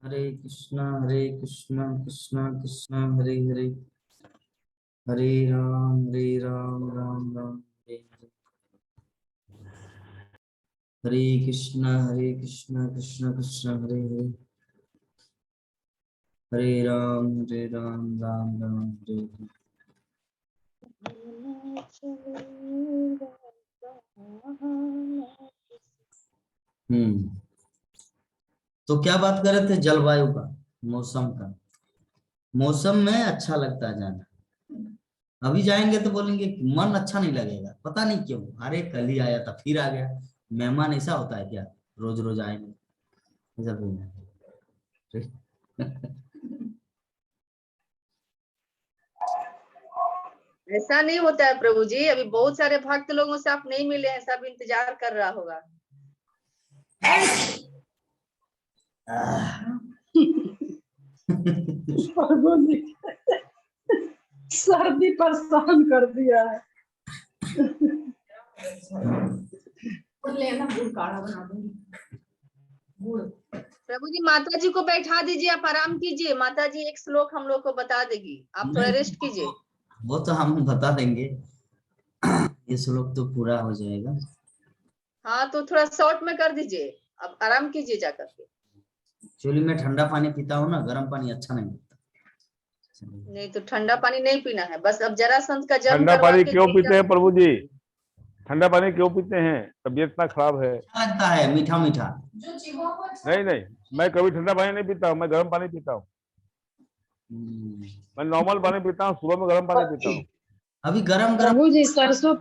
हरे कृष्णा कृष्णा कृष्णा हरे हरे, हरे राम राम राम हरे हरे। हरे कृष्णा कृष्णा कृष्णा हरे हरे, हरे राम राम राम हरे हरे। तो क्या बात कर रहे थे? जलवायु का, मौसम का। मौसम में अच्छा लगता है जाना। अभी जाएंगे तो बोलेंगे मन अच्छा नहीं लगेगा, पता नहीं क्यों। अरे कल ही आया था फिर आ गया। मेहमान ऐसा होता है क्या? रोज रोज आएंगे ऐसा बोलना। ऐसा नहीं होता है प्रभु जी, अभी बहुत सारे भक्त लोगों से आप नहीं मिले हैं, सब इंतजार कर रहा होगा। सर्दी परेशान कर दिया है। लेना गुड़ काढ़ा बना दूंगी। गुड़ प्रभु जी माता जी को बैठा दीजिए, आप आराम कीजिए। माता जी एक श्लोक हम लोग को बता देगी, आप थोड़ा रेस्ट कीजिए। वो तो हम बता देंगे, ये श्लोक तो पूरा हो जाएगा। हाँ तो थोड़ा शॉर्ट में कर दीजिए, अब आराम कीजिए जाकर के। एक्चुअली मैं ठंडा पानी पीता हूँ ना, गर्म पानी अच्छा नहीं लगता। नहीं तो ठंडा पानी नहीं पीना है, बस अब जरा संत का जन्म ठंडा करवा पानी के क्यों दे पीते हैं प्रभु जी? ठंडा पानी क्यों पीते हैं? तबीयत इतना खराब है। अच्छा लगता है मीठा मीठा। नहीं, मैं कभी ठंडा पानी नहीं पीता हूँ, मैं गर्म पानी पीता हूँ। मैं नॉर्मल पानी पीता हूँ, सुबह में गर्म पानी पीता हूँ। अभी गरम गरम प्रभु जी सरसों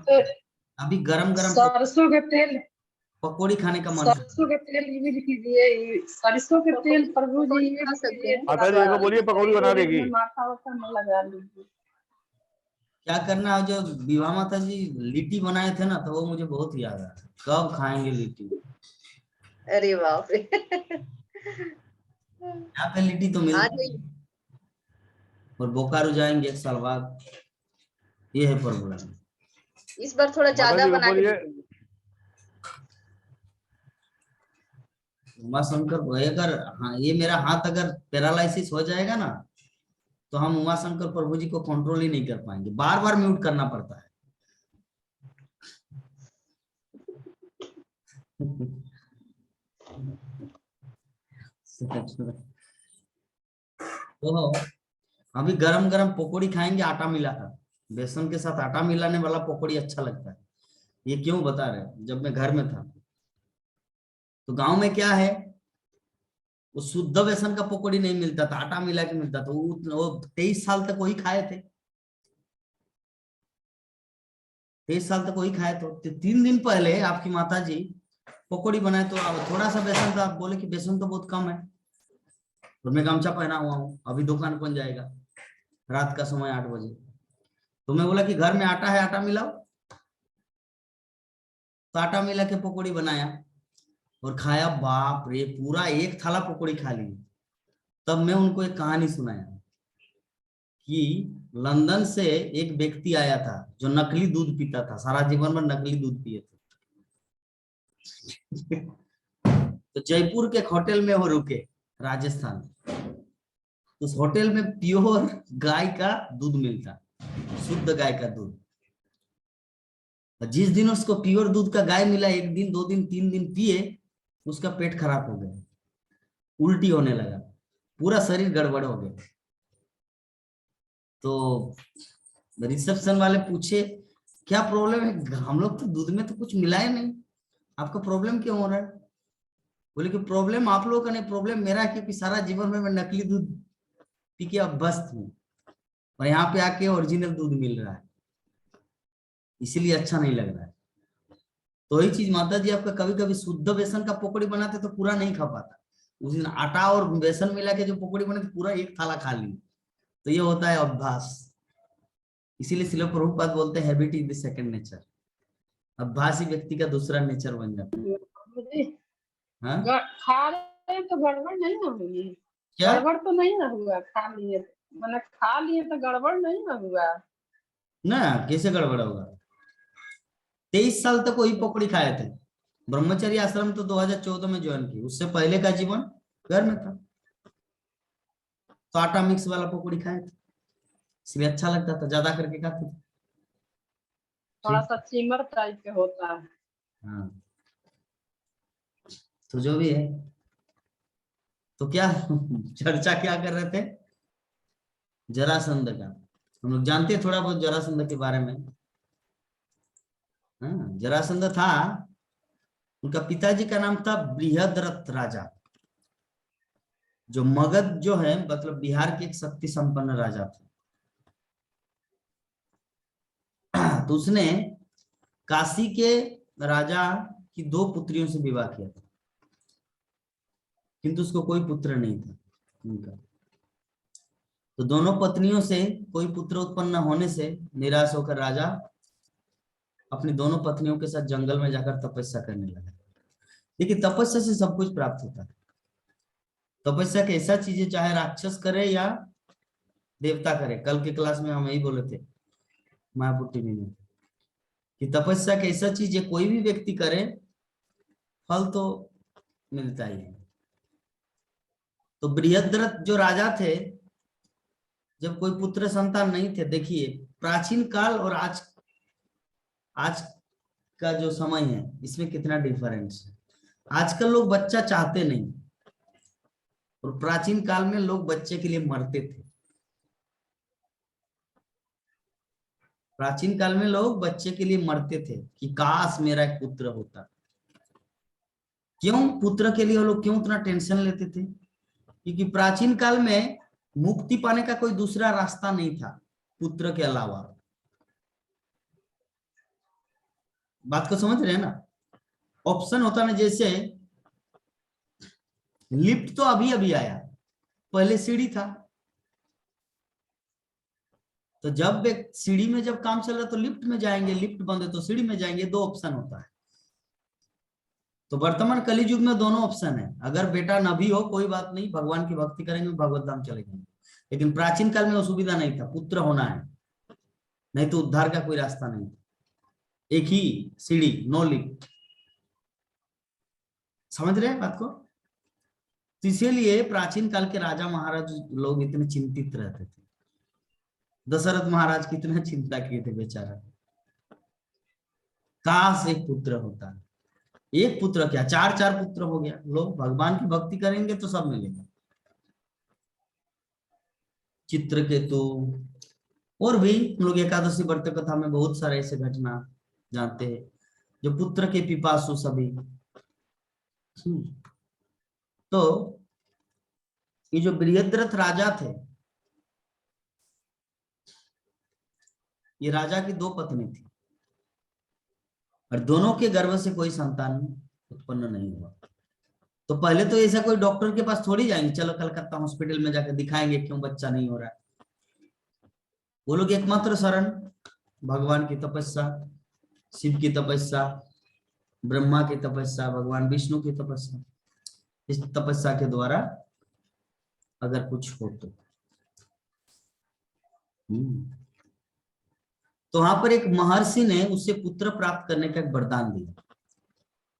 अभी गरम गरम सरसों के तेल, पकौड़ी खाने का मन। सरसों के तेल यूज कीजिए। सरसों के तेल प्रभु जी पकौड़ी खा यूज सकते कीजिए। हैं। माता जी को बोलिए पकौड़ी बना देगी। माथा वाथा में लगा लीजिए। क्या करना है? जो विवाह माता जी लिट्टी बनाए थे ना, तो वो मुझे बहुत याद आ रहा। कब खाएंगे लिट्टी? अरे बाप रे। यहाँ पे लिट्टी तो हाँ मिलती है, और बोकारो जाएंगे 1 साल बाद। ये है प्रॉब्लम। इस बार थोड़ा माता ज्यादा जी को बना के बोलिए। दीजिए। उमा शंकर को अगर, हाँ, ये मेरा हाथ अगर पैरालिसिस हो जाएगा ना, तो हम उमा शंकर प्रभु जी को कंट्रोल ही नहीं कर पाएंगे, बार बार म्यूट करना पड़ता है। तो अभी गरम गरम पकौड़ी खाएंगे, आटा मिला था। बेसन के साथ आटा मिलाने वाला पकौड़ी अच्छा लगता है। ये क्यों बता रहे हैं? जब मैं घर में था, तो गांव में क्या है, वो शुद्ध बेसन का पकौड़ी नहीं मिलता था, आटा मिला के मिलता था। वो 23 साल तक वही खाए थे। 23 साल तक वही खाए। तो 3 दिन पहले आपकी माता जी पकौड़ी बनाए, तो अब थोड़ा सा बेसन था, बोले कि बेसन तो बहुत कम है। तो मैं गमछा पहना हुआ हूँ, अभी दुकान बन जाएगा, रात का समय 8 बजे। तो मैं बोला कि घर में आटा है, आटा मिलाओ। तो आटा मिला के पकौड़ी बनाया और खाया। बाप रे, पूरा 1 थाला पकौड़ी खा ली। तब मैं उनको एक कहानी सुनाया कि लंदन से एक व्यक्ति आया था जो नकली दूध पीता था, सारा जीवन में नकली दूध पिए थे। तो जयपुर के एक होटल में वो रुके, राजस्थान। उस होटल में प्योर गाय का दूध मिलता, शुद्ध गाय का दूध। जिस दिन उसको प्योर दूध का गाय मिला, 1 दिन 2 दिन 3 दिन पिए, उसका पेट खराब हो गया, उल्टी होने लगा, पूरा शरीर गड़बड़ हो गया। तो रिसेप्शन वाले पूछे क्या प्रॉब्लम है? हम लोग तो दूध में तो कुछ मिलाए नहीं, आपका प्रॉब्लम क्यों हो रहा है? बोले कि प्रॉब्लम आप लोगों का नहीं, प्रॉब्लम मेरा है, क्योंकि सारा जीवन में मैं नकली दूध पी के अब बस्त हूँ, और यहाँ पे आके ओरिजिनल दूध मिल रहा है, इसलिए अच्छा नहीं लग रहा है। तो वही चीज माता जी आपका, कभी कभी शुद्ध बेसन का पकौड़ी बनाते तो पूरा नहीं खा पाता। उस दिन आटा और बेसन मिला के जो पकौड़ी बने तो पूरा 1 थाला खा ली। तो ये होता है अभ्यास। इसीलिए श्रील प्रभुपाद बोलते हैं habit is the second nature. अभ्यासी व्यक्ति का दूसरा नेचर बन जाता है। हाँ? खा रहे तो गड़बड़ नहीं ना हुई? क्या गड़बड़ तो नहीं ना हुआ? खा लिए मैंने, खा लिए तो गड़बड़ नहीं ना हुआ ना? कैसे गड़बड़ होगा? 23 साल तक वही पकौड़ी खाए थे। ब्रह्मचर्य आश्रम तो 2014 में ज्वाइन की, उससे पहले का जीवन घर में था। तो आटा मिक्स वाला पकौड़ी खाए थे, इसलिए अच्छा लगता था, ज्यादा करके खाते थे। थोड़ा सा चिमर टाइप के होता है। हाँ, तो जो भी है, तो क्या चर्चा क्या कर रहे थे, जरासंध का। हम लोग जानते हैं थोड़ा बहुत जरासंध के बारे में। हाँ, जरासंध था, उनका पिताजी का नाम था बृहद्रथ राजा, जो मगध जो है मतलब बिहार के एक शक्ति संपन्न राजा थे। तो उसने काशी के राजा की 2 पुत्रियों से विवाह किया था, किंतु उसको कोई पुत्र नहीं था उनका। तो दोनों पत्नियों से कोई पुत्र उत्पन्न न होने से निराश होकर राजा अपनी दोनों पत्नियों के साथ जंगल में जाकर तपस्या करने लगा। देखिए, तपस्या से सब कुछ प्राप्त होता है। तपस्या की ऐसा चीज है, चाहे राक्षस करे या देवता करे। कल के क्लास में हम यही बोले थे मायापुर टीवी में, कि तपस्या की ऐसा चीज है, कोई भी व्यक्ति करे फल तो मिलता ही है। तो बृहद्रथ जो राजा थे, जब कोई पुत्र संतान नहीं थे, देखिए प्राचीन काल और आज का जो समय है इसमें कितना डिफरेंस है। आजकल लोग बच्चा चाहते नहीं, और प्राचीन काल में लोग बच्चे के लिए मरते थे। प्राचीन काल में लोग बच्चे के लिए मरते थे कि काश मेरा एक पुत्र होता। क्यों पुत्र के लिए वो लोग क्यों उतना टेंशन लेते थे? क्योंकि प्राचीन काल में मुक्ति पाने का कोई दूसरा रास्ता नहीं था पुत्र के अलावा। बात को समझ रहे हैं ना? ऑप्शन होता ना, जैसे लिफ्ट तो अभी अभी आया, पहले सीढ़ी था। तो जब एक सीढ़ी में जब काम चल रहा तो लिफ्ट में जाएंगे, लिफ्ट बंद है तो सीढ़ी में जाएंगे, 2 ऑप्शन होता है। तो वर्तमान कली युग में दोनों ऑप्शन है। अगर बेटा न भी हो कोई बात नहीं, भगवान की भक्ति करेंगे, भगवत धाम चले जाएंगे। लेकिन प्राचीन काल में वो सुविधा नहीं था, पुत्र होना है, नहीं तो उद्धार का कोई रास्ता नहीं। एक ही सीढ़ी, नो लिफ्ट। समझ रहे हैं बात को? तो इसीलिए प्राचीन काल के राजा महाराज लोग इतने चिंतित रहते थे। दशरथ महाराज कितना चिंता किए थे बेचारा, काश एक पुत्र होता। एक पुत्र क्या, 4 पुत्र हो गया। लोग भगवान की भक्ति करेंगे तो सब मिलेगा। चित्रकेतु, और भी हम लोग एकादशी व्रत कथा में बहुत सारे ऐसे घटना जानते हैं, जो पुत्र के पिपासु सभी। तो ये जो बृहद्रथ राजा थे, ये राजा की 2 पत्नी थी, और दोनों के गर्भ से कोई संतान उत्पन्न नहीं हुआ। तो पहले तो ऐसा कोई डॉक्टर के पास थोड़ी जाएंगे, चलो कलकत्ता हॉस्पिटल में जाकर दिखाएंगे क्यों बच्चा नहीं हो रहा है। वो लोग एकमात्र शरण भगवान की तपस्या, शिव की तपस्या, ब्रह्मा की तपस्या, भगवान विष्णु की तपस्या। इस तपस्या के द्वारा अगर कुछ हो तो वहां पर एक महर्षि ने उससे पुत्र प्राप्त करने का एक वरदान दिया,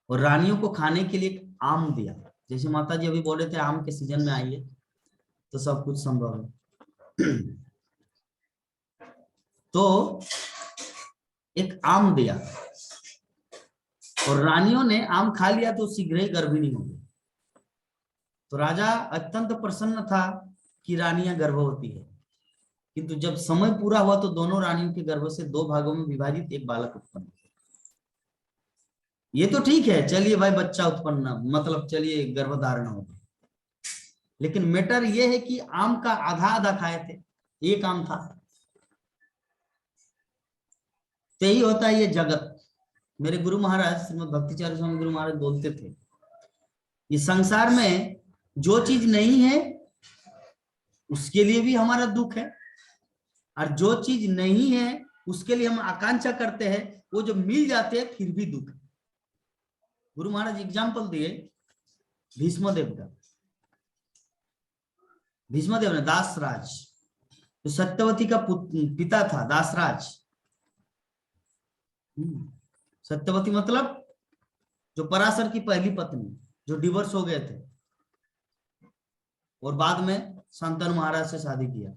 और रानियों को खाने के लिए आम दिया। जैसे माता जी अभी बोल रहे थे आम के सीजन में आइए तो सब कुछ संभव है। तो एक आम दिया, और रानियों ने आम खा लिया तो शीघ्र ही गर्भिणी हो गई। तो राजा अत्यंत प्रसन्न था कि रानियां गर्भवती है, किंतु जब समय पूरा हुआ तो दोनों रानियों के गर्भ से 2 भागों में विभाजित एक बालक उत्पन्न। ये तो ठीक है, चलिए भाई बच्चा उत्पन्न, मतलब चलिए गर्भधारण हो गया। लेकिन मैटर ये है कि आम का आधा आधा खाए थे, एक आम था। तो यही होता है ये जगत। मेरे गुरु महाराज श्रीमद् भक्तिचार्य स्वामी गुरु महाराज बोलते थे, ये संसार में जो चीज नहीं है उसके लिए भी हमारा दुख है, और जो चीज नहीं है उसके लिए हम आकांक्षा करते हैं, वो जो मिल जाते हैं फिर भी दुख है। गुरु महाराज एग्जाम्पल दिए भीष्मदेव का। भीष्मदेव ने दासराज, जो सत्यवती का पिता था, दासराज। सत्यवती मतलब जो पराशर की पहली पत्नी, जो डिवोर्स हो गए थे और बाद में शांतनु महाराज से शादी किया।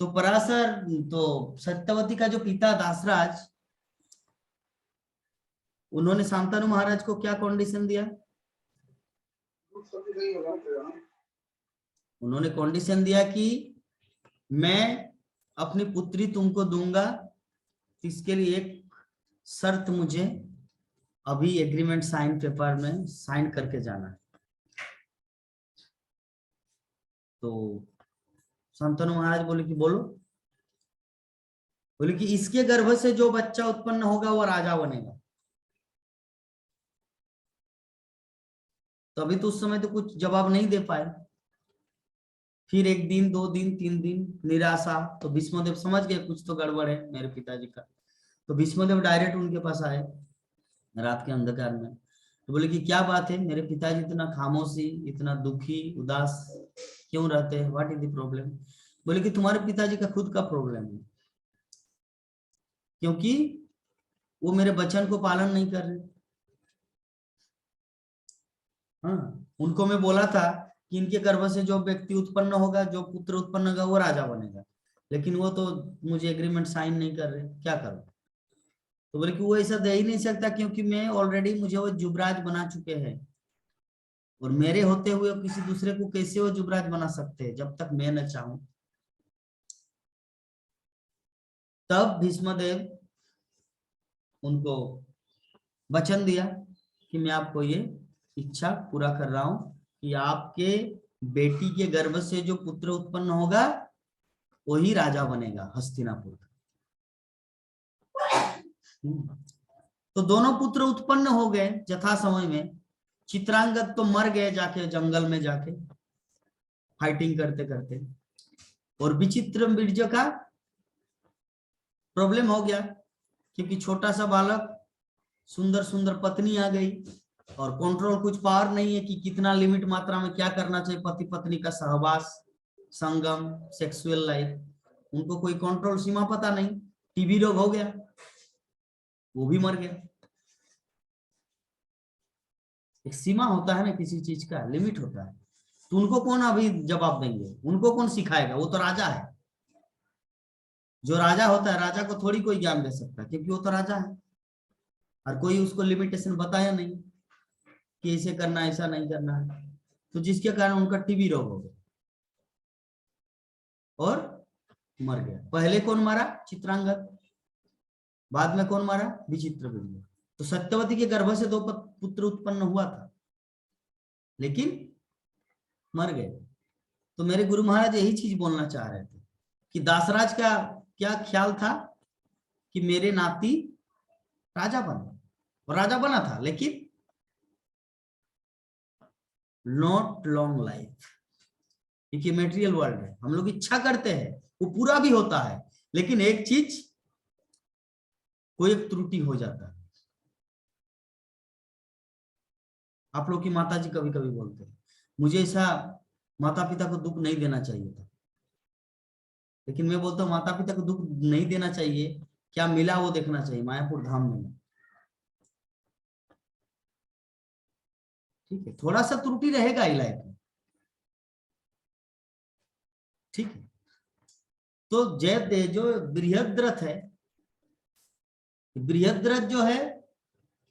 तो पराशर तो सत्यवती का जो पिता दासराज, उन्होंने शांतनु महाराज को क्या कंडीशन दिया? उन्होंने कंडीशन दिया कि मैं अपनी पुत्री तुमको दूंगा, इसके लिए एक शर्त, मुझे अभी एग्रीमेंट साइन पेपर में साइन करके जाना है। तो शांतनु महाराज बोले कि बोलो। बोले कि इसके गर्भ से जो बच्चा उत्पन्न होगा वो राजा बनेगा। तो अभी तो उस समय तो कुछ जवाब नहीं दे पाए। फिर 1 दिन 2 दिन 3 दिन निराशा, तो भीष्मदेव समझ गए कुछ तो गड़बड़ है मेरे पिताजी का। तो भीष्मदेव डायरेक्ट उनके पास आए रात के अंधकार में। तो बोले कि क्या बात है, मेरे पिताजी इतना खामोशी, इतना दुखी उदास क्यों रहते हैं, व्हाट इज द प्रॉब्लम? बोले कि तुम्हारे पिताजी का खुद का प्रॉब्लम है, क्योंकि वो मेरे वचन को पालन नहीं कर रहे। हाँ, उनको मैं बोला था कि इनके गर्भ से जो व्यक्ति उत्पन्न होगा, जो पुत्र उत्पन्न होगा वो राजा बनेगा, लेकिन वो तो मुझे एग्रीमेंट साइन नहीं कर रहे, क्या करूं? तो बोले कि वो ऐसा दे ही नहीं सकता, क्योंकि मैं ऑलरेडी, मुझे वो युवराज बना चुके हैं, और मेरे होते हुए किसी दूसरे को कैसे वो युवराज बना सकते हैं जब तक मैं न चाहूं। तब भीष्मदेव उनको वचन दिया कि मैं आपको ये इच्छा पूरा कर रहा हूं कि आपके बेटी के गर्भ से जो पुत्र उत्पन्न होगा वही राजा बनेगा हस्तिनापुर का। तो दोनों पुत्र उत्पन्न हो गए यथा समय में। चित्रांगद तो मर गए जाके जंगल में जाके फाइटिंग करते करते, और विचित्र बीर्ज का प्रॉब्लम हो गया, क्योंकि छोटा सा बालक, सुंदर सुंदर पत्नी आ गई, और कंट्रोल कुछ पावर नहीं है कि कितना लिमिट मात्रा में क्या करना चाहिए। पति पत्नी का सहवास, संगम, सेक्सुअल लाइफ, उनको कोई कंट्रोल सीमा पता नहीं। टीबी रोग हो गया, वो भी मर गया। एक सीमा होता है ना, किसी चीज का लिमिट होता है। तो उनको कौन अभी जवाब देंगे, उनको कौन सिखाएगा? वो तो राजा है। जो राजा होता है, राजा को थोड़ी कोई ज्ञान दे सकता है, क्योंकि वो तो राजा है, और कोई उसको लिमिटेशन बताया नहीं कि ऐसे करना, ऐसा नहीं करना है। तो जिसके कारण उनका टीबी रोग हो गया और मर गया। पहले कौन मारा? चित्रांगद। बाद में कौन मारा? विचित्र बीर्ज। तो सत्यवती के गर्भ से 2 पुत्र उत्पन्न हुआ था, लेकिन मर गए। तो मेरे गुरु महाराज यही चीज बोलना चाह रहे थे कि दासराज का क्या ख्याल था कि मेरे नाती राजा बने, और राजा बना था, लेकिन नॉट लॉन्ग लाइफ, क्योंकि मेटेरियल वर्ल्ड है। हम लोग इच्छा करते हैं, वो पूरा भी होता है, लेकिन एक चीज, कोई एक त्रुटि हो जाता है। आप लोग की माता जी कभी कभी बोलते हैं, मुझे ऐसा माता पिता को दुख नहीं देना चाहिए था, लेकिन मैं बोलता हूँ माता पिता को दुख नहीं देना चाहिए, क्या मिला वो देखना चाहिए मायापुर धाम में। ठीक है, थोड़ा सा त्रुटि रहेगा ही लाइफ में, ठीक है। तो जय जो बृहद्रथ है, बृहद्रथ जो है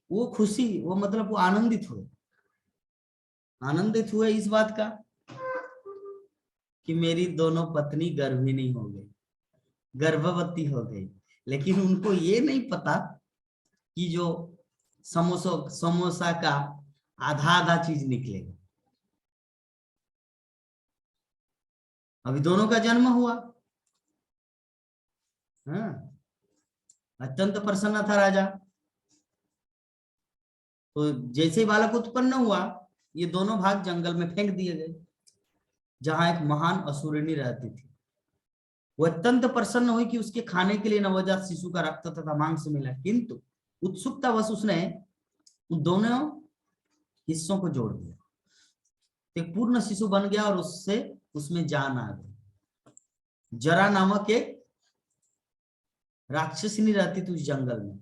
वो खुशी, वो मतलब वो आनंदित हुए इस बात का कि मेरी दोनों पत्नी गर्भिणी हो गई, गर्भवती हो गई। लेकिन उनको ये नहीं पता कि जो समोसा का आधा आधा चीज निकलेगा। अभी दोनों का जन्म हुआ। हाँ, अत्यंत प्रसन्न था राजा। तो जैसे ही बालक उत्पन्न हुआ, ये दोनों भाग जंगल में फेंक दिए गए, जहां एक महान असुरिणी रहती थी। वो अत्यंत प्रसन्न हुई कि उसके खाने के लिए नवजात शिशु का रक्त तथा मांस मिला, किंतु उत्सुकतावश उसने उन दोनों हिस्सों को जोड़ दिया, एक पूर्ण शिशु बन गया, और उससे उसमें जान आ गई। जरा नामक एक राक्षसिनी रहती थी उस जंगल में।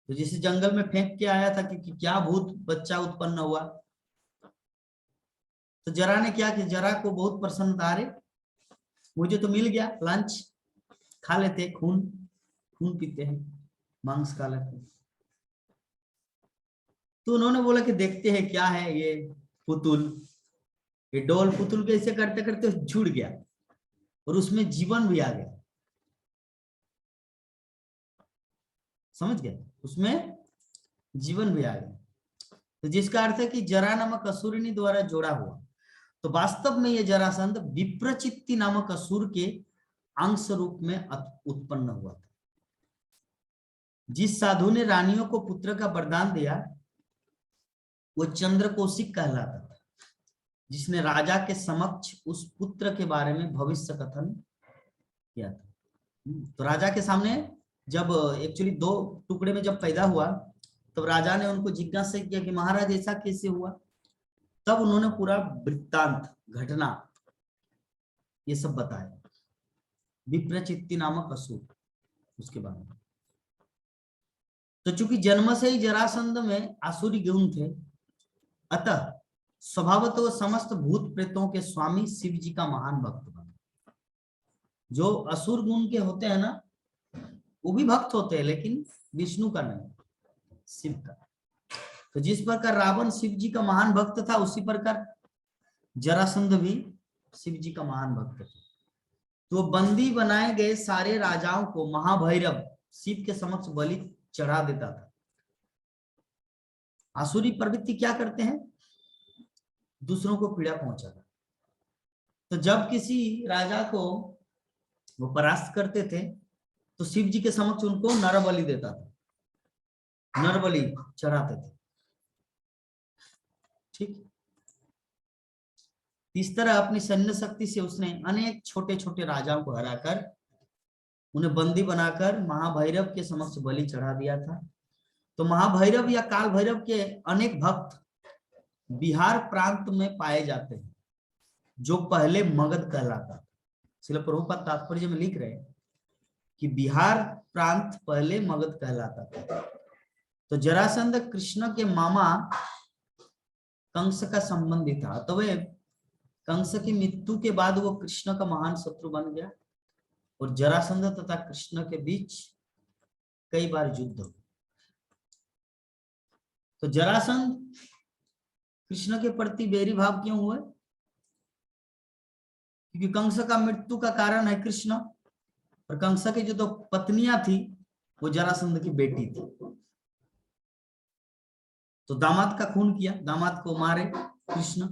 तो जिसे जंगल में फेंक के आया था कि क्या भूत बच्चा उत्पन्न हुआ, तो जरा ने क्या किया, जरा को बहुत प्रसन्नता, अरे मुझे तो मिल गया लंच, खा लेते, खून खून पीते हैं, मांस खा लेते हैं। तो उन्होंने बोला कि देखते हैं क्या है ये पुतुल, ये डोल पुतुल कैसे करते करते जुड़ गया और उसमें जीवन भी आ गया, समझ गए, उसमें जीवन भी आ गया। तो जिसका अर्थ है कि जरा नामक असुरिनी द्वारा जोड़ा हुआ। तो वास्तव में ये जरासंध विप्रचित्ति नामक असुर के अंश रूप में उत्पन्न हुआ था। जिस साधु ने रानियों को पुत्र का वरदान दिया वो चंद्रकोशिक कहलाता था, जिसने राजा के समक्ष उस पुत्र के बारे में भविष्य कथन किया था। तो राजा के सामने जब एक्चुअली 2 टुकड़े में जब पैदा हुआ तब राजा ने उनको जिज्ञासा किया कि महाराज ऐसा कैसे हुआ। तब उन्होंने पूरा वृत्तांत, घटना, ये सब बताया, विप्रचित्ति नामक असुर, उसके बारे में। तो चूंकि जन्म से ही जरासंध में आसुरी गुण थे, अतः स्वभावतः वो समस्त भूत प्रेतों के स्वामी शिव जी का महान भक्त बना। जो असुर गुण के होते हैं ना, वो भी भक्त होते हैं, लेकिन विष्णु का नहीं, शिव का। तो जिस प्रकार रावण शिव जी का महान भक्त था, उसी प्रकार जरासंध भी शिव जी का महान भक्त था। तो बंदी बनाए गए सारे राजाओं को महाभैरव शिव के समक्ष बलि चढ़ा देता था। आसुरी प्रवृत्ति क्या करते हैं, दूसरों को पीड़ा पहुंचाना। तो जब किसी राजा को वो परास्त करते थे तो शिव जी के समक्ष उनको नर बलि देता था, नर बलि चढ़ाते थे, ठीक। इस तरह अपनी सैन्य शक्ति से उसने अनेक छोटे छोटे राजाओं को हराकर उन्हें बंदी बनाकर महाभैरव के समक्ष बलि चढ़ा दिया था। तो महाभैरव या काल भैरव के अनेक भक्त बिहार प्रांत में पाए जाते हैं, जो पहले मगध कहलाता था। श्रील प्रभुपाद तात्पर्य में लिख रहे हैं कि बिहार प्रांत पहले मगध कहलाता था। तो जरासंध कृष्ण के मामा कंस का संबंधी था, तो वे कंस की मृत्यु के बाद वो कृष्ण का महान शत्रु बन गया और जरासंध तथा कृष्ण के बीच कई बार युद्ध हुआ। तो जरासंध कृष्ण के प्रति बैरी भाव क्यों हुए, क्योंकि कंस का मृत्यु का कारण है कृष्ण, और कंस की जो 2 पत्नियां थी वो जरासंध की बेटी थी। तो दामाद का खून किया, दामाद को मारे कृष्ण,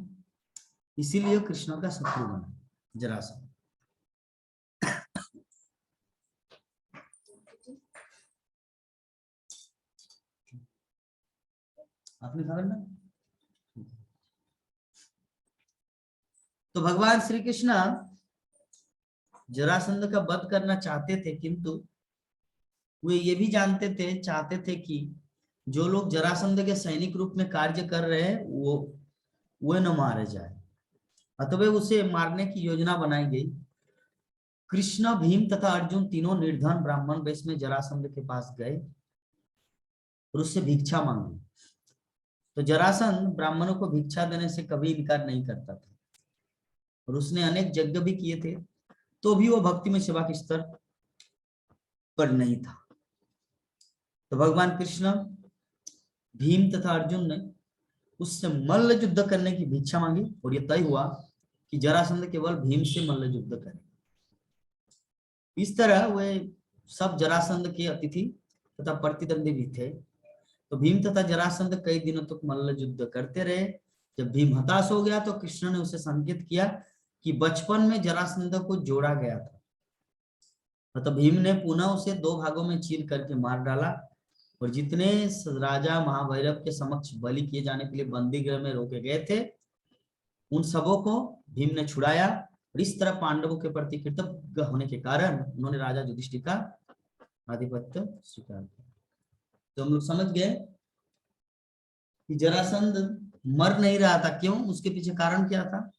इसीलिए कृष्ण का शत्रु बना जरासंध। आपने खबर ना। तो भगवान श्री कृष्ण जरासंध का वध करना चाहते थे, किंतु वे ये भी चाहते थे कि जो लोग जरासंध के सैनिक रूप में कार्य कर रहे हैं वो न मारे जाए। अतः उसे मारने की योजना बनाई गई। कृष्ण, भीम तथा अर्जुन तीनों निर्धन ब्राह्मण वेश में जरासंध के पास गए और उससे भिक्षा मांगी। तो जरासंध ब्राह्मणों को भिक्षा देने से कभी इनकार नहीं करता था और उसने अनेक यज्ञ भी किए थे, तो भी वो भक्ति में सेवा के स्तर पर नहीं था। तो भगवान कृष्ण, भीम तथा अर्जुन ने उससे मल्ल युद्ध करने की भिक्षा मांगी और यह तय हुआ कि जरासंध केवल भीम से मल्ल युद्ध करे। इस तरह वे सब जरासंध के अतिथि तथा प्रतिद्वंदी भी थे। तो भीम तथा जरासंध कई दिनों तक मल्ल युद्ध करते रहे। जब भीम हताश हो गया तो कृष्ण ने उसे संकेत किया कि बचपन में जरासंध को जोड़ा गया था। तो भीम ने पुनः उसे 2 भागों में चीर करके मार डाला और जितने राजा महाभैरव के समक्ष बलि किए जाने के लिए बंदी गृह में रोके गए थे उन सबों को भीम ने छुड़ाया। और इस तरह पांडवों के प्रति कृतज्ञ होने के कारण उन्होंने राजा युधिष्ठिर का आधिपत्य स्वीकार किया। तो हम लोग समझ गए कि जरासंध मर नहीं रहा था, क्यों, उसके पीछे कारण क्या था।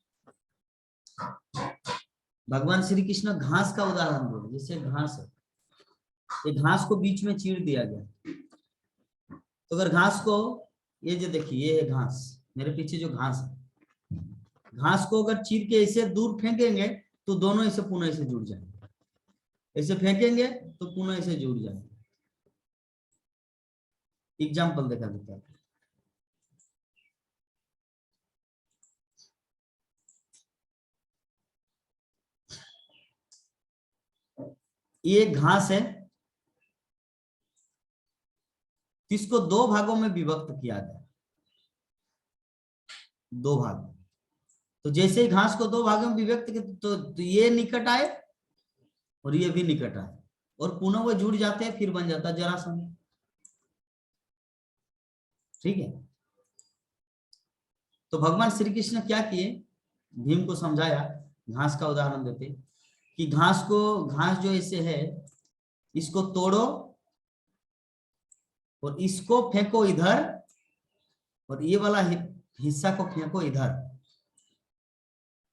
भगवान श्री कृष्ण घास का उदाहरण दे, जैसे घास है, ये घास को बीच में चीर दिया गया। तो अगर घास को, ये जो देखिए ये है घास, मेरे पीछे जो घास है घास को अगर चीर के ऐसे दूर फेंकेंगे तो दोनों ऐसे पुनः ऐसे जुड़ जाएंगे, ऐसे फेंकेंगे तो पुनः ऐसे जुड़ जाएंगे। एग्जाम्पल देखा देता है। ये घास है, इसको दो भागों में विभक्त किया गया, दो भाग। तो जैसे ही घास को दो भागों में विभक्त किया तो ये निकट आए और ये भी निकट आए और पुनः वो जुड़ जाते हैं, फिर बन जाता है जरासंध। ठीक है। तो भगवान श्री कृष्ण क्या किए, भीम को समझाया, घास का उदाहरण देते कि घास जो ऐसे है इसको तोड़ो और इसको फेंको इधर और ये वाला हिस्सा को फेंको इधर,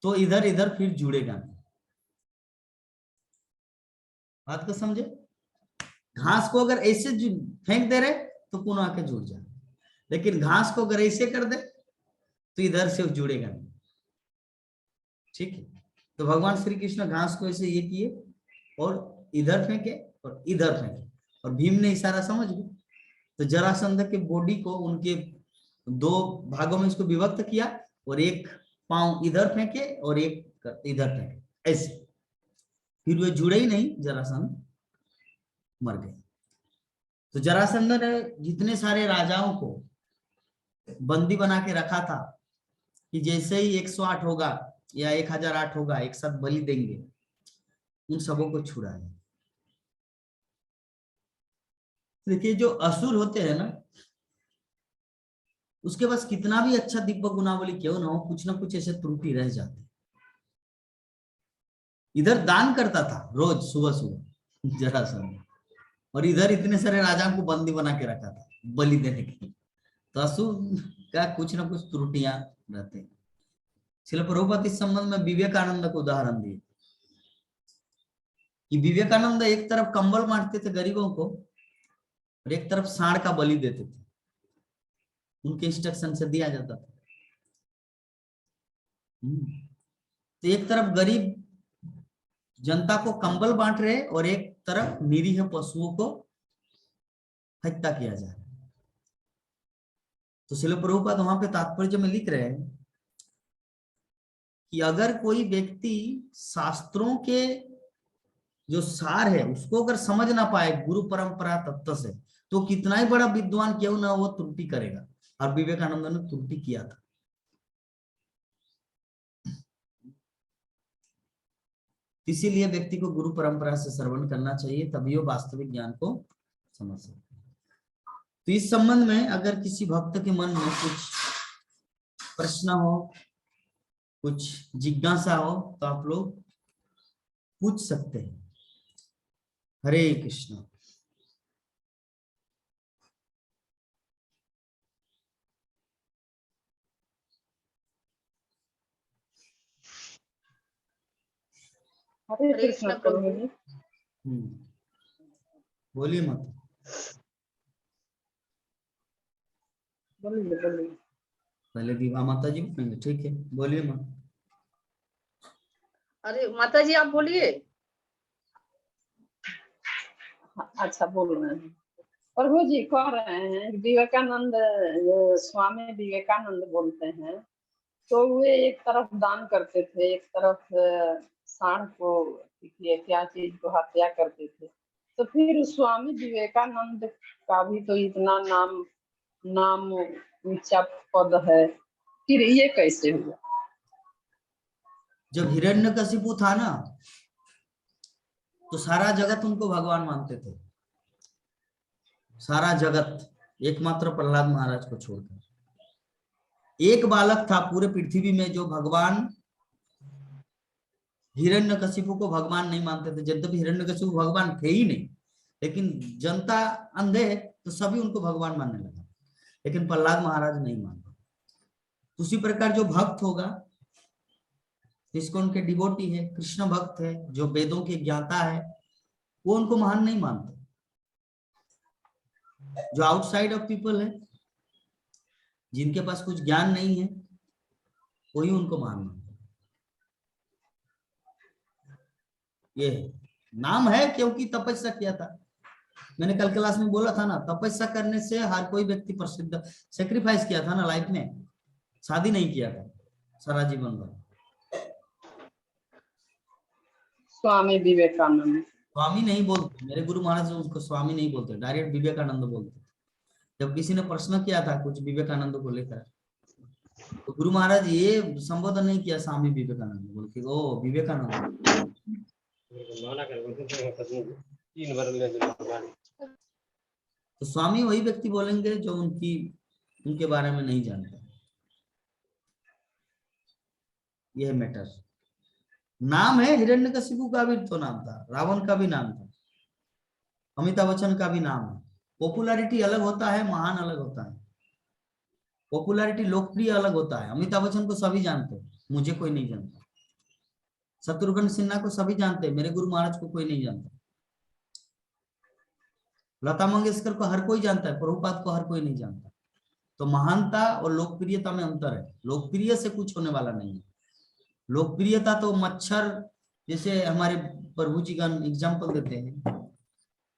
तो इधर इधर फिर जुड़ेगा। बात को समझे? घास को अगर ऐसे फेंक दे रहे तो पुनः आके जुड़ जाए, लेकिन घास को अगर ऐसे कर दे तो इधर से जुड़ेगा नहीं। ठीक है। तो भगवान श्री कृष्ण घास को ऐसे ये किए और इधर फेंके और इधर फेंके और भीम ने इशारा समझ गए। तो जरासंध के बॉडी को उनके दो भागों में इसको विभक्त किया और एक पांव इधर फेंके और एक इधर फेंके, ऐसे। फिर वे जुड़े ही नहीं, जरासंध मर गए। तो जरासंध ने जितने सारे राजाओं को बंदी बना के रखा था कि जैसे ही 108 होगा या 1008 होगा एक साथ बलि देंगे, उन सबों को छुड़ाया। देखिए जो असुर होते हैं ना, उसके पास कितना भी अच्छा दिव्य गुणावली क्यों ना हो, कुछ ना कुछ ऐसे त्रुटि रह जाती। इधर दान करता था रोज सुबह सुबह जरासंध, और इधर इतने सारे राजाओं को बंदी बना के रखा था बलि देने के लिए। तो असुर का कुछ ना कुछ त्रुटियां रहते हैं। श्रील प्रभुपाद इस संबंध में विवेकानंद को उदाहरण दिए कि विवेकानंद एक तरफ कंबल बांटते थे गरीबों को और एक तरफ सांड का बलि देते थे, उनके इंस्ट्रक्शन से दिया जाता था। तो एक तरफ गरीब जनता को कंबल बांट रहे और एक तरफ निरीह पशुओं को हत्या किया जा रहा है। तो श्रील प्रभुपाद वहां पे तात्पर्य में लिख रहे हैं कि अगर कोई व्यक्ति शास्त्रों के जो सार है उसको अगर समझ ना पाए गुरु परंपरा तत्व से, तो कितना ही बड़ा विद्वान क्यों ना वो त्रुटि करेगा। और विवेकानंद ने त्रुटि किया था। इसीलिए व्यक्ति को गुरु परंपरा से श्रवण करना चाहिए, तभी वो वास्तविक ज्ञान को समझ सकते। तो इस संबंध में अगर किसी भक्त के मन में कुछ प्रश्न हो, कुछ जिज्ञासा हो, तो आप लोग पूछ सकते हैं। हरे कृष्ण। हरे हरे कृष्ण कृष्ण प्रभु। प्रभु जी। बोलिए मत। बोलिए बोलिए। पहले दीवा माता जी बोलेंगे, ठीक है, बोलिए मत। अरे माता जी आप बोलिए। अच्छा बोल रहे हैं। प्रभु जी कह रहे हैं विवेकानंद, स्वामी विवेकानंद बोलते हैं, तो वे एक तरफ दान करते थे, एक तरफ सांड को क्या चीज को हत्या करते थे। तो फिर स्वामी विवेकानंद का भी तो इतना नाम ऊंचा पद है, फिर ये कैसे हुआ? जब हिरण्यकशिपु था ना, तो सारा जगत उनको भगवान मानते थे, सारा जगत, एकमात्र प्रहलाद महाराज को छोड़कर। एक बालक था पूरे पृथ्वी में जो भगवान हिरण्यकशिपु को भगवान नहीं मानते थे। यद्यपि हिरण्यकशिपु भगवान थे ही नहीं, लेकिन जनता अंधे है तो सभी उनको भगवान मानने लगा, लेकिन प्रहलाद महाराज नहीं मानते। उसी प्रकार जो भक्त होगा, जिसको उनके डिवोटी है, कृष्ण भक्त है, जो वेदों के ज्ञाता है, वो उनको महान नहीं मानते। जो आउटसाइड ऑफ पीपल है, जिनके पास कुछ ज्ञान नहीं है, वही उनको महान मानते हैं। ये है। नाम है क्योंकि तपस्या किया था। मैंने कल क्लास में बोला था ना, तपस्या करने से हर कोई व्यक्ति प्रसिद्ध, सेक्रीफाइस किया था ना लाइफ में, शादी नहीं किया था सारा जीवन भर। स्वामी विवेकानंद। स्वामी नहीं बोलते, मेरे गुरु महाराज उसको स्वामी नहीं बोलते, डायरेक्ट विवेकानंद बोलते। जब किसी ने प्रश्न किया था कुछ विवेकानंद को लेकर, तो गुरु महाराज ये संबोधन नहीं किया स्वामी विवेकानंद बोल के, ओ विवेकानंद। तो स्वामी वही व्यक्ति बोलेंगे जो उनके बारे में नहीं जानते। यह मैटर। नाम है, हिरण्यकशिपु का भी तो नाम था, रावण का भी नाम था, अमिताभ बच्चन का भी नाम है। पॉपुलैरिटी अलग होता है, महान अलग होता है। पॉपुलैरिटी लोकप्रिय अलग होता है। अमिताभ बच्चन को सभी जानते हैं, मुझे कोई नहीं जानता। शत्रुघ्न सिन्हा को सभी जानते हैं, मेरे गुरु महाराज को कोई नहीं जानता। लता मंगेशकर को हर कोई जानता है, प्रभुपाद को हर कोई नहीं जानता। तो महानता और लोकप्रियता में अंतर है। लोकप्रिय से कुछ होने वाला नहीं है। लोकप्रियता तो मच्छर, जैसे हमारे प्रभु जी का एग्जाम्पल देते हैं,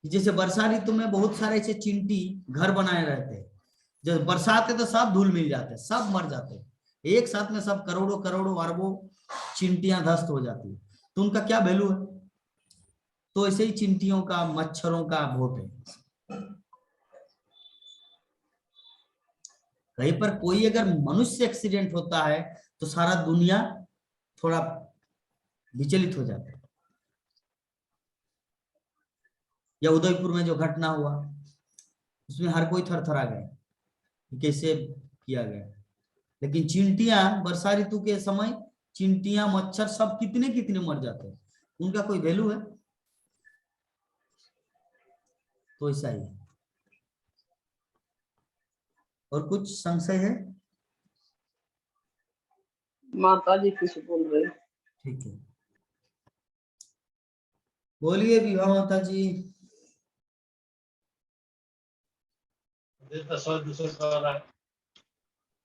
जैसे वर्षा ऋतु में बहुत सारे ऐसे चिंटी घर बनाए रहते हैं, जब बरसात है तो सब धूल मिल जाते हैं, सब मर जाते हैं, एक साथ में सब करोड़ों करोड़ों अरबों चिंटियां ध्वस्त हो जाती है, तो उनका क्या वैल्यू है? तो ऐसे ही चिंटियों का, मच्छरों का वोट है। कहीं पर कोई अगर मनुष्य एक्सीडेंट होता है तो सारा दुनिया थोड़ा विचलित हो जाता है। या उदयपुर में जो घटना हुआ, उसमें हर कोई थरथरा गया, कैसे किया गया। लेकिन चिंटियां, वर्षा ऋतु के समय चिंटियां, मच्छर सब कितने कितने मर जाते हैं, उनका कोई वैल्यू है? तो ऐसा ही है। और कुछ संशय है? माता जी कुछ बोल रहे। ठीक है, बोलिए विभा माता जी।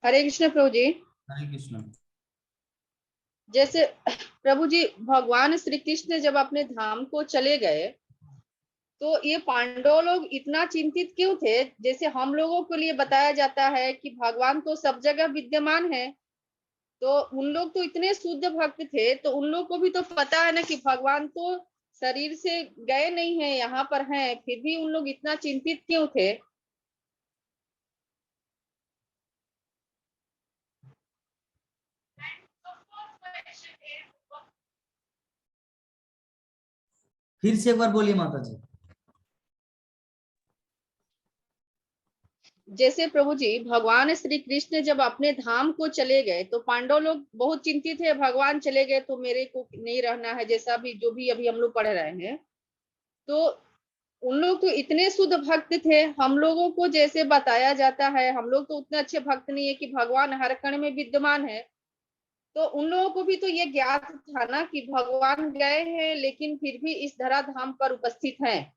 हरे कृष्ण प्रभु जी। हरे कृष्ण। जैसे प्रभु जी, भगवान श्री कृष्ण जब अपने धाम को चले गए तो ये पांडव लोग इतना चिंतित क्यों थे? जैसे हम लोगों के लिए बताया जाता है कि भगवान तो सब जगह विद्यमान है, तो उन लोग तो इतने शुद्ध भक्त थे, तो उन लोग को भी तो पता है ना कि भगवान तो शरीर से गए नहीं है, यहाँ पर हैं, फिर भी उन लोग इतना चिंतित क्यों थे? फिर से एक बार बोलिए माता जी। जैसे प्रभु जी, भगवान श्री कृष्ण जब अपने धाम को चले गए तो पांडव लोग बहुत चिंतित है, भगवान चले गए तो मेरे को नहीं रहना है, जैसा भी जो भी अभी हम लोग पढ़ रहे हैं। तो उन लोग तो इतने शुद्ध भक्त थे, हम लोगों को जैसे बताया जाता है, हम लोग तो उतने अच्छे भक्त नहीं है कि भगवान हर कण में विद्यमान है। तो उन लोगों को भी तो ये ज्ञात था ना कि भगवान गए हैं, लेकिन फिर भी इस धराधाम पर उपस्थित हैं,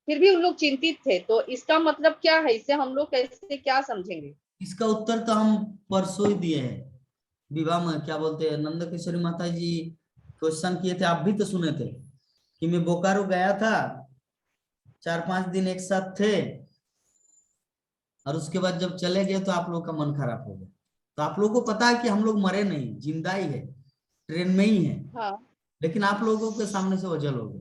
फिर भी उन लोग चिंतित थे। तो इसका मतलब क्या है? इससे हम लोग कैसे क्या समझेंगे? इसका उत्तर तो हम परसों ही दिए हैं। विवाह में क्या बोलते हैं, नंद किशोरी माता जी क्वेश्चन किए थे, आप भी तो सुने थे कि मैं बोकारो गया था, 4-5 दिन एक साथ थे, और उसके बाद जब चले गए तो आप लोग का मन खराब हो गया। तो आप लोगों को पता है कि हम लोग मरे नहीं, जिंदा ही है, ट्रेन में ही है। हाँ, लेकिन आप लोगों के सामने से ओझल हो गए,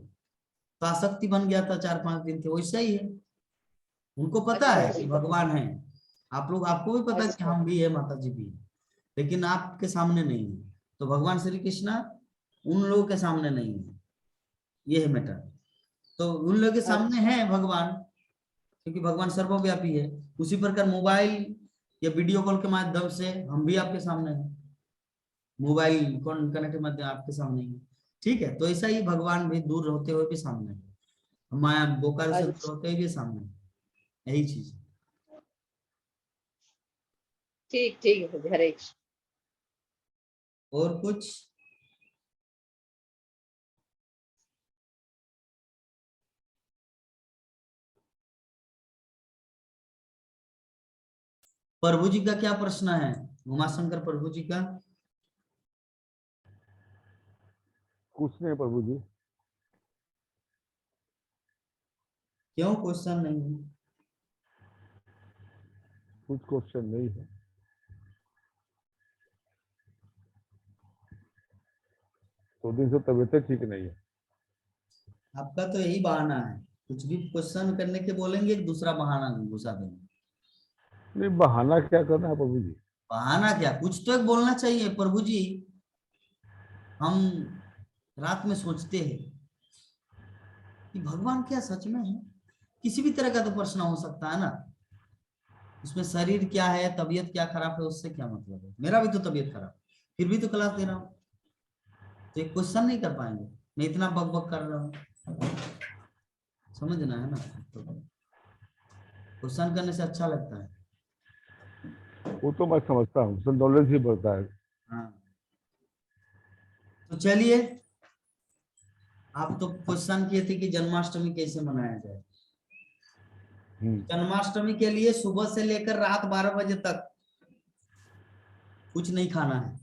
तो आसक्ति बन गया था, 4-5 दिन थे, वैसा ही है। उनको पता अच्छा है कि अच्छा भगवान है। आप लोग, आपको भी पता है कि अच्छा हम भी है, माता जी भी है, लेकिन आपके सामने नहीं है। तो भगवान श्री कृष्ण उन लोगों के सामने नहीं है, ये है मैटर। तो उन लोगों के सामने अच्छा है भगवान, क्योंकि भगवान सर्वव्यापी है। उसी प्रकार मोबाइल या वीडियो कॉल के माध्यम से हम भी आपके सामने हैं, मोबाइल कनेक्ट के माध्यम आपके सामने है। ठीक है, तो ऐसा ही भगवान भी दूर होते हुए भी सामने है, हमारे बोकारो से दूर अच्छा। होते हुए भी सामने है, यही चीज है। ठीक ठीक है प्रभु, हरे कृष्ण। और कुछ? प्रभु जी का क्या प्रश्न है, उमाशंकर प्रभु जी का? कुछ नहीं प्रभु जी। क्यों क्वेश्चन नहीं है? कुछ क्वेश्चन नहीं है। तो दिन से तबीयत ठीक नहीं है। आपका तो यही बहाना है, कुछ भी क्वेश्चन करने के बोलेंगे एक दूसरा बहाना घुसा देंगे। नहीं बहाना क्या करना है प्रभु जी। बहाना क्या, कुछ तो एक बोलना चाहिए। प्रभु जी हम रात में सोचते हैं कि भगवान क्या सच में है? किसी भी तरह का तो प्रश्न हो सकता है ना, उसमें शरीर क्या है, तबीयत क्या खराब है, उससे क्या मतलब है? मेरा भी तो तबीयत खराब, फिर भी तो क्लास दे रहा हूँ, तो एक क्वेश्चन नहीं कर पाएंगे? मैं इतना बक बक कर रहा हूँ, समझना है ना, तो क्वेश्चन करने से अच्छा लगता है। वो तो मैं समझता हूँ, उससे नॉलेज ही बढ़ता है। हाँ, तो चलिए, आप तो क्वेश्चन किए थे कि जन्माष्टमी कैसे मनाया जाए। जन्माष्टमी के लिए सुबह से लेकर रात 12 बजे तक कुछ नहीं खाना है,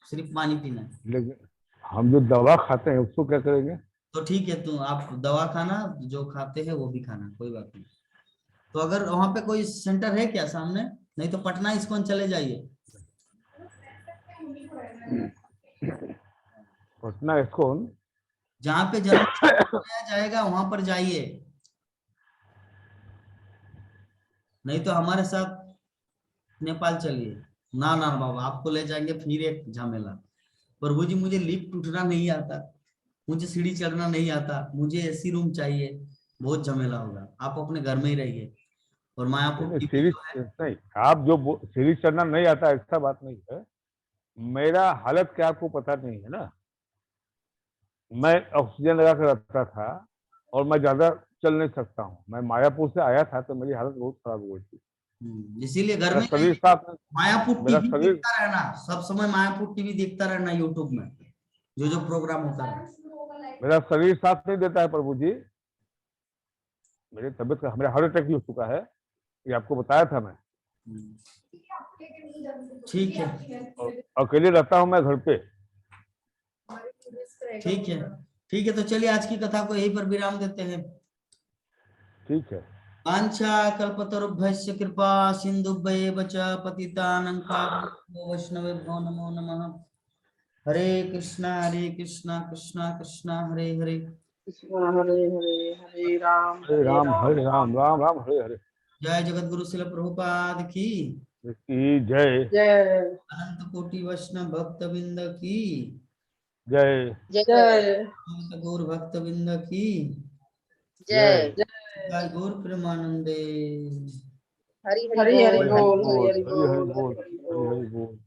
सिर्फ पानी पीना है। लेकिन हम जो दवा खाते हैं उसको क्या करेंगे? तो ठीक है, तो आप दवा खाना, जो खाते हैं वो भी खाना, कोई बात नहीं। तो अगर वहां पे कोई सेंटर है क्या सामने? नहीं तो पटना इस्कॉन चले जाइए। पटना इस्कॉन? जहाँ पे जन्माष्टमी मनाया जाएगा वहां पर जाइए, नहीं तो हमारे साथ नेपाल चलिए। ना ना बाबा, आपको ले जाएंगे फिर एक झमेला। प्रभु जी मुझे लिफ्ट उठना नहीं आता, मुझे सीढ़ी चढ़ना नहीं आता, मुझे एसी रूम चाहिए, बहुत झमेला होगा। आप अपने घर में ही रहिए। और मायापुर नहीं, टीवी सीढ़ी जो है, नहीं, आप जो सीढ़ी चढ़ना नहीं आता ऐसा बात नहीं है। मेरा हालत क्या आपको पता नहीं है ना। मैं ऑक्सीजन लगा कर रखता था और मैं ज्यादा चल नहीं सकता हूँ। मैं मायापुर से आया था तो मेरी हालत बहुत खराब हो गई थी। इसीलिए घर मेरा में शरीर रहिए। साथ मायापुर मेरा टीवी शरीर देखता रहना, सब समय मायापुर टीवी देखता रहना यूट्यूब में, जो जो प्रोग्राम होता है। मेरा शरीर साथ नहीं देता है प्रभु जी। मेरी तबीयत का मेरा हार्ट अटैक भी हो चुका है, ये आपको बताया था मैं। ठीक है, और अकेले रहता हूँ मैं घर पे। ठीक है, ठीक है। तो चलिए आज की कथा को यहीं पर विराम देते हैं। ठीक है। वाञ्छा कल्पतरुभ्यश्च कृपा सिन्धुभ्येव च पतितानां पावनेभ्यो वैष्णवेभ्यो नमो नमः। हरे कृष्णा कृष्णा कृष्णा हरे हरे। कृष्ण हरे हरे, हरे हरे राम राम हरे राम राम राम हरे हरे। जय जगत गुरु शिल प्रभुपाद की की जय। जय। अनंत कोटि वैष्णव भक्त बिंद की जय जय अनंत गौर भक्त बिंद की जय। जय गौर प्रेमानंदे। हरि हरि हरि हरि बोल। हरि हरि बोल, हरि बोल हरि हरि हरि बोल, बोल हरि हरि हरि बोल। हरि बोल।